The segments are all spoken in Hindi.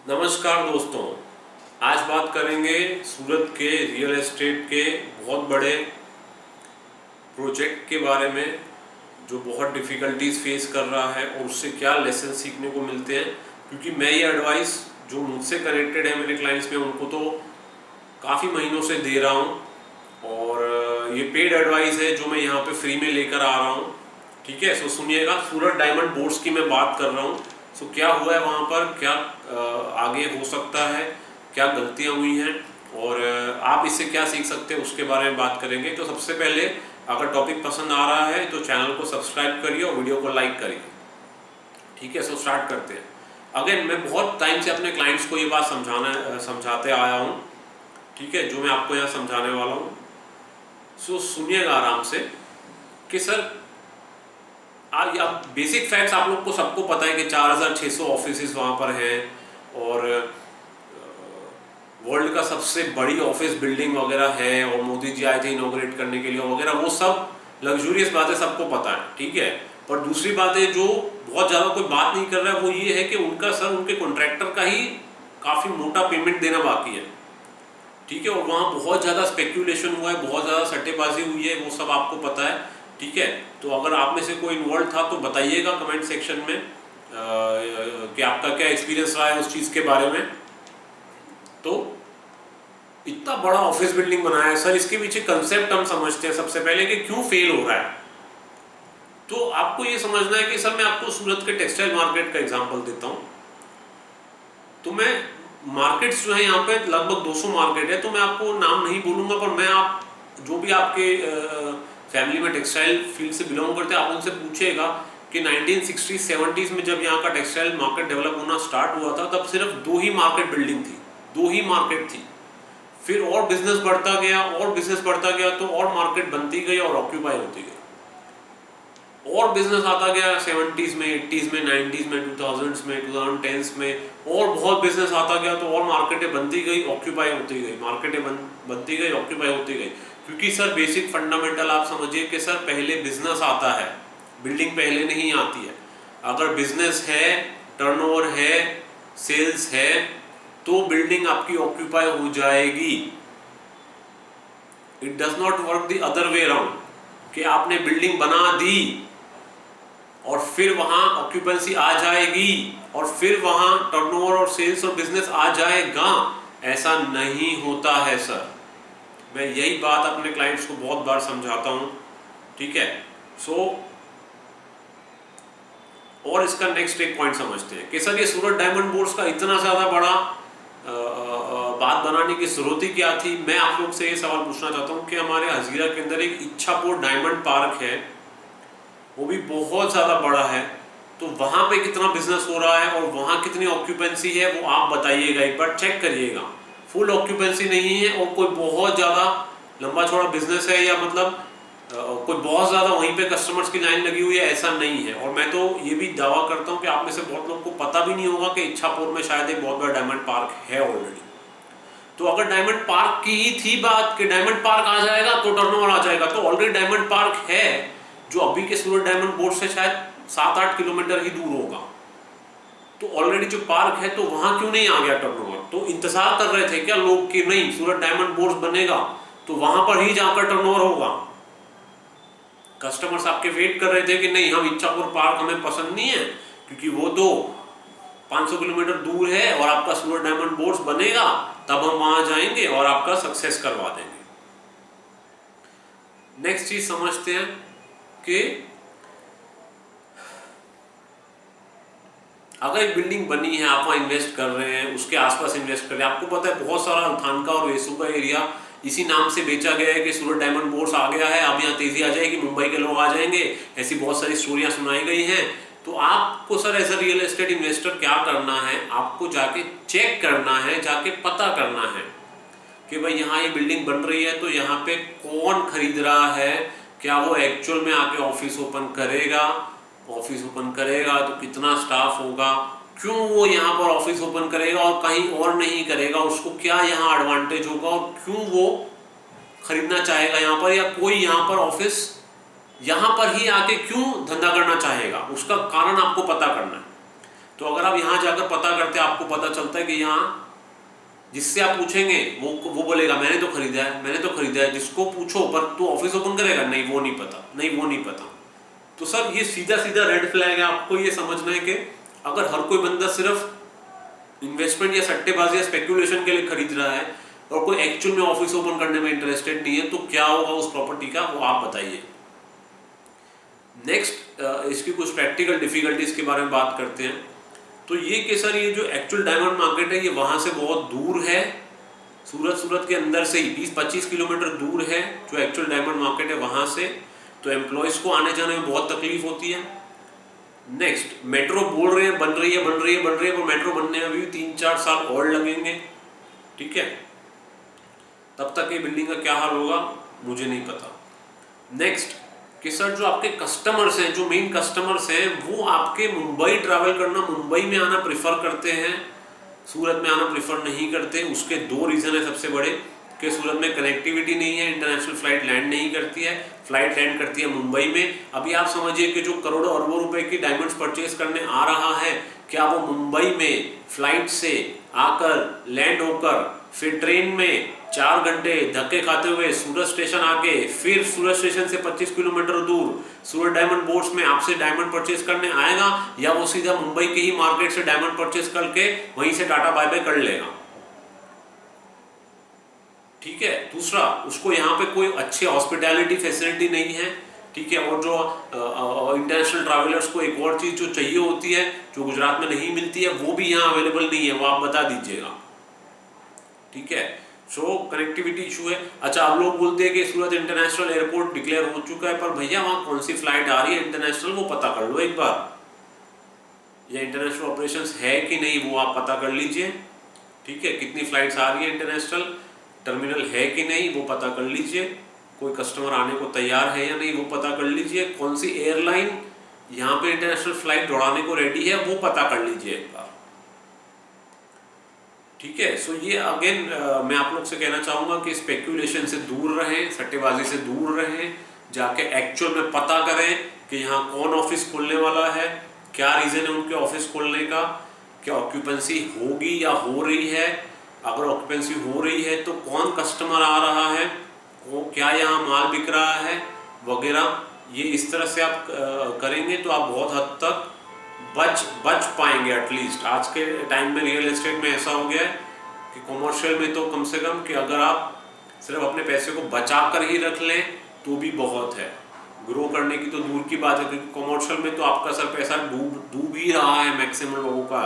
नमस्कार दोस्तों, आज बात करेंगे सूरत के रियल एस्टेट के बहुत बड़े प्रोजेक्ट के बारे में जो बहुत डिफ़िकल्टीज फेस कर रहा है और उससे क्या लेसन सीखने को मिलते हैं। क्योंकि मैं ये एडवाइस जो मुझसे कनेक्टेड है मेरे क्लाइंट्स में उनको तो काफ़ी महीनों से दे रहा हूँ और ये पेड एडवाइस है जो मैं यहाँ पे फ्री में लेकर आ रहा हूँ। ठीक है, सो सुनिएगा। सूरत डायमंड बोर्ड्स की मैं बात कर रहा हूँ। सो क्या हुआ है वहाँ पर, क्या आगे हो सकता है, क्या गलतियाँ हुई हैं और आप इससे क्या सीख सकते हैं उसके बारे में बात करेंगे। तो सबसे पहले अगर टॉपिक पसंद आ रहा है तो चैनल को सब्सक्राइब करिए और वीडियो को लाइक करिए। ठीक है, सो स्टार्ट करते हैं। अगेन मैं बहुत टाइम से अपने क्लाइंट्स को ये बात समझाते आया हूँ। ठीक है, जो मैं आपको यहाँ समझाने वाला हूँ सो सुनिएगा आराम से कि सर आप बेसिक फैक्ट्स आप लोग को सबको पता है कि 4600 ऑफिसेज वहाँ पर हैं और वर्ल्ड का सबसे बड़ी ऑफिस बिल्डिंग वगैरह है और मोदी जी आए थे इनॉग्रेट करने के लिए वगैरह, वो सब लग्जूरियस बातें सबको पता है। ठीक है, पर दूसरी बातें जो बहुत ज़्यादा कोई बात नहीं कर रहा है वो ये है कि उनका सर उनके कॉन्ट्रैक्टर का ही काफ़ी मोटा पेमेंट देना बाकी है। ठीक है, और वहाँ बहुत ज़्यादा स्पेक्यूलेशन हुआ है, बहुत ज़्यादा सट्टेबाजी हुई है, वो सब आपको पता है। ठीक है, तो अगर आप में से कोई इन्वॉल्व था तो बताइएगा कमेंट सेक्शन में कि आपका क्या एक्सपीरियंस रहा है उस चीज़ के बारे में। तो इतना बड़ा ऑफिस बिल्डिंग बनाया है सर, इसके पीछे कंसेप्ट हम समझते हैं सबसे पहले कि क्यों फेल हो रहा है। तो आपको ये समझना है कि सर मैं आपको सूरत के टेक्सटाइल मार्केट का एग्जांपल देता हूँ। तो मैं मार्केट्स जो है यहाँ पे लगभग 200 मार्केट है, तो मैं आपको नाम नहीं बोलूँगा, पर मैं आप जो भी आपके फैमिली में टेक्सटाइल फील्ड से बिलोंग करते हैं आप उनसे पूछिएगा कि 1960s 70s में जब यहाँ का टेक्सटाइल मार्केट डेवलप होना स्टार्ट हुआ था तब सिर्फ 2 ही मार्केट बिल्डिंग थी, 2 ही मार्केट थी। फिर और बिजनेस बढ़ता गया और बिजनेस बढ़ता गया तो और मार्केट बनती गई और ऑक्यूपाई होती गई और बिजनेस आता गया 70s में, 80s में, 90s में, 2000s में, 2010s में और बहुत बिजनेस आता गया तो और मार्केटें बनती गई, ऑक्यूपाई होती गई, मार्केटें बनती गई, ऑक्यूपाई होती गई। क्योंकि सर बेसिक फंडामेंटल आप समझिए कि सर पहले बिजनेस आता है, बिल्डिंग पहले नहीं आती है। अगर बिजनेस है, टर्नओवर है, सेल्स है तो बिल्डिंग आपकी ऑक्यूपाई हो जाएगी। It does not work the other way around कि आपने बिल्डिंग बना दी और फिर वहां ऑक्यूपेंसी आ जाएगी और फिर वहां टर्नओवर और सेल्स और बिजनेस आ जाएगा। ऐसा नहीं होता है सर। मैं यही बात अपने क्लाइंट्स को बहुत बार समझाता हूं। ठीक है, सो और इसका नेक्स्ट एक पॉइंट समझते हैं कि सर ये सूरत डायमंड बोर्ड्स का इतना ज्यादा बड़ा बात बनाने की जरूरत ही क्या थी। मैं आप लोग से ये सवाल पूछना चाहता हूं कि हमारे हजीरा के अंदर एक इच्छापुर डायमंड पार्क है, वो भी बहुत ज़्यादा बड़ा है, तो वहाँ पे कितना बिजनेस हो रहा है और वहाँ कितनी ऑक्यूपेंसी है वो आप बताइएगा, एक बार चेक करिएगा। फुल ऑक्यूपेंसी नहीं है और कोई बहुत ज़्यादा लंबा चौड़ा बिजनेस है या मतलब कोई बहुत ज़्यादा वहीं पे कस्टमर्स की लाइन लगी हुई है, ऐसा नहीं है। और मैं तो ये भी दावा करता हूँ कि आप में से बहुत लोगों को पता भी नहीं होगा कि इच्छापुर में शायद एक बहुत बड़ा डायमंड पार्क है ऑलरेडी। तो अगर डायमंड पार्क की ही थी बात कि डायमंड पार्क आ जाएगा तो टर्नओवर आ जाएगा, तो ऑलरेडी डायमंड पार्क है जो अभी के सूरत डायमंड बोर्ड से शायद 7-8 किलोमीटर ही दूर होगा। तो ऑलरेडी जो पार्क है तो वहां क्यों नहीं आ गया टर्नओवर? तो इंतजार कर रहे थे क्या लोग कि नहीं सूरत डायमंड बोर्ड बनेगा तो वहां पर ही जाकर टर्नओवर होगा? कस्टमर्स आपके वेट कर रहे थे कि नहीं हम इच्छापुर पार्क हमें पसंद नहीं है क्योंकि वो तो 500 किलोमीटर दूर है और आपका सूरत डायमंड बोर्ड बनेगा तब हम वहां जाएंगे और आपका सक्सेस करवा देंगे। नेक्स्ट चीज समझते हैं कि अगर एक बिल्डिंग बनी है, आप वहां इन्वेस्ट कर रहे हैं, उसके आसपास इन्वेस्ट कर रहे हैं, आपको पता है बहुत सारा अल्थानका और वेसू का एरिया इसी नाम से बेचा गया है कि सूरत डायमंड बोर्ड्स आ गया है, अब यहाँ तेजी आ जाएगी, मुंबई के लोग आ जाएंगे, ऐसी बहुत सारी स्टोरियां सुनाई गई हैं। तो आपको sir as a real estate investor क्या करना है, आपको जाके चेक करना है, जाके पता करना है कि भाई यहाँ ये बिल्डिंग बन रही है तो यहाँ पे कौन खरीद रहा है, क्या वो एक्चुअल में आके ऑफिस ओपन करेगा, ऑफिस ओपन करेगा तो कितना स्टाफ होगा, क्यों वो यहाँ पर ऑफिस ओपन करेगा और कहीं और नहीं करेगा, उसको क्या यहाँ एडवांटेज होगा और क्यों वो खरीदना चाहेगा यहाँ पर, या कोई यहाँ पर ऑफिस यहाँ पर ही आके क्यों धंधा करना चाहेगा, उसका कारण आपको पता करना है। तो अगर आप यहाँ जाकर पता करते हैं, आपको पता चलता है कि यहाँ जिससे आप पूछेंगे वो बोलेगा मैंने तो खरीदा है, मैंने तो खरीदा है। जिसको पूछो पर तू ऑफिस ओपन करेगा, नहीं वो नहीं पता, नहीं वो नहीं पता। तो सर ये सीधा सीधा रेड फ्लैग है। आपको ये समझना है कि अगर हर कोई बंदा सिर्फ इन्वेस्टमेंट या सट्टेबाजी या स्पेकुलेशन के लिए खरीद रहा है और कोई एक्चुअल में ऑफिस ओपन करने में इंटरेस्टेड नहीं है, तो क्या होगा उस प्रॉपर्टी का, वो आप बताइए। नेक्स्ट इसकी कुछ प्रैक्टिकल डिफिकल्टीज के बारे में बात करते हैं। तो ये कि सर ये जो एक्चुअल डायमंड मार्केट है ये वहाँ से बहुत दूर है, सूरत के अंदर से ही 20-25 किलोमीटर दूर है जो एक्चुअल डायमंड मार्केट है वहाँ से। तो एम्प्लॉयज़ को आने जाने में बहुत तकलीफ होती है। नेक्स्ट, मेट्रो बोल रहे हैं बन रही है पर मेट्रो बनने में भी 3-4 साल और लगेंगे, ठीक है। तब तक ये बिल्डिंग का क्या हाल होगा मुझे नहीं पता। नेक्स्ट कि सर जो आपके कस्टमर्स हैं, जो मेन कस्टमर्स हैं, वो आपके मुंबई ट्रैवल करना, मुंबई में आना प्रेफर करते हैं, सूरत में आना प्रेफर नहीं करते। उसके 2 रीज़न है सबसे बड़े कि सूरत में कनेक्टिविटी नहीं है, इंटरनेशनल फ्लाइट लैंड नहीं करती है, फ्लाइट लैंड करती है मुंबई में। अभी आप समझिए कि जो करोड़ों अरबों रुपए की डायमंड्स परचेज करने आ रहा है, क्या वो मुंबई में फ्लाइट से आकर लैंड होकर फिर ट्रेन में 4 घंटे धक्के खाते हुए सूरत स्टेशन आके फिर सूरत स्टेशन से 25 किलोमीटर दूर सूरत डायमंड बोर्ड्स में आपसे डायमंड परचेज करने आएगा, या वो सीधा मुंबई के ही मार्केट से डायमंड परचेज करके वहीं से टाटा बाय बाय कर लेगा, ठीक है। दूसरा, उसको यहाँ पे कोई अच्छी हॉस्पिटैलिटी फैसिलिटी नहीं है, ठीक है। और जो इंटरनेशनल ट्रैवलर्स को एक और चीज़ जो चाहिए होती है जो गुजरात में नहीं मिलती है, वो भी यहाँ अवेलेबल नहीं है, वो आप बता दीजिएगा, ठीक है। सो कनेक्टिविटी इशू है। अच्छा, आप लोग बोलते हैं कि सूरत इंटरनेशनल एयरपोर्ट डिक्लेयर हो चुका है, पर भैया वहाँ कौन सी फ्लाइट आ रही है इंटरनेशनल वो पता कर लो एक बार, या इंटरनेशनल ऑपरेशंस है कि नहीं वो आप पता कर लीजिए, ठीक है। कितनी फ्लाइट्स आ रही है इंटरनेशनल, टर्मिनल है कि नहीं वो पता कर लीजिए, कोई कस्टमर आने को तैयार है या नहीं वो पता कर लीजिए, कौन सी एयरलाइन यहाँ पे इंटरनेशनल फ्लाइट दौड़ाने को रेडी है वो पता कर लीजिए एक बार, ठीक है। सो ये अगेन मैं आप लोग से कहना चाहूँगा कि स्पेकुलेशन से दूर रहें, सट्टेबाजी से दूर रहें, जाके एक्चुअल में पता करें कि यहाँ कौन ऑफिस खोलने वाला है, क्या रीज़न है उनके ऑफिस खोलने का, क्या ऑक्यूपेंसी होगी या हो रही है, अगर ऑक्यूपेंसी हो रही है तो कौन कस्टमर आ रहा है, वो क्या यहाँ माल बिक रहा है वगैरह। ये इस तरह से आप करेंगे तो आप बहुत हद तक बच पाएंगे एटलीस्ट। आज के टाइम में रियल एस्टेट में ऐसा हो गया है कि कॉमर्शियल में तो कम से कम कि अगर आप सिर्फ अपने पैसे को बचा कर ही रख लें तो भी बहुत है, ग्रो करने की तो दूर की बात है, क्योंकि कॉमर्शियल में तो आपका सर पैसा डूब ही रहा है मैक्सिमम लोगों का,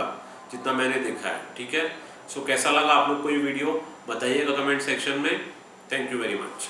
जितना मैंने देखा है, ठीक है। सो कैसा लगा आप लोग को ये वीडियो बताइएगा कमेंट सेक्शन में। Thank you very much.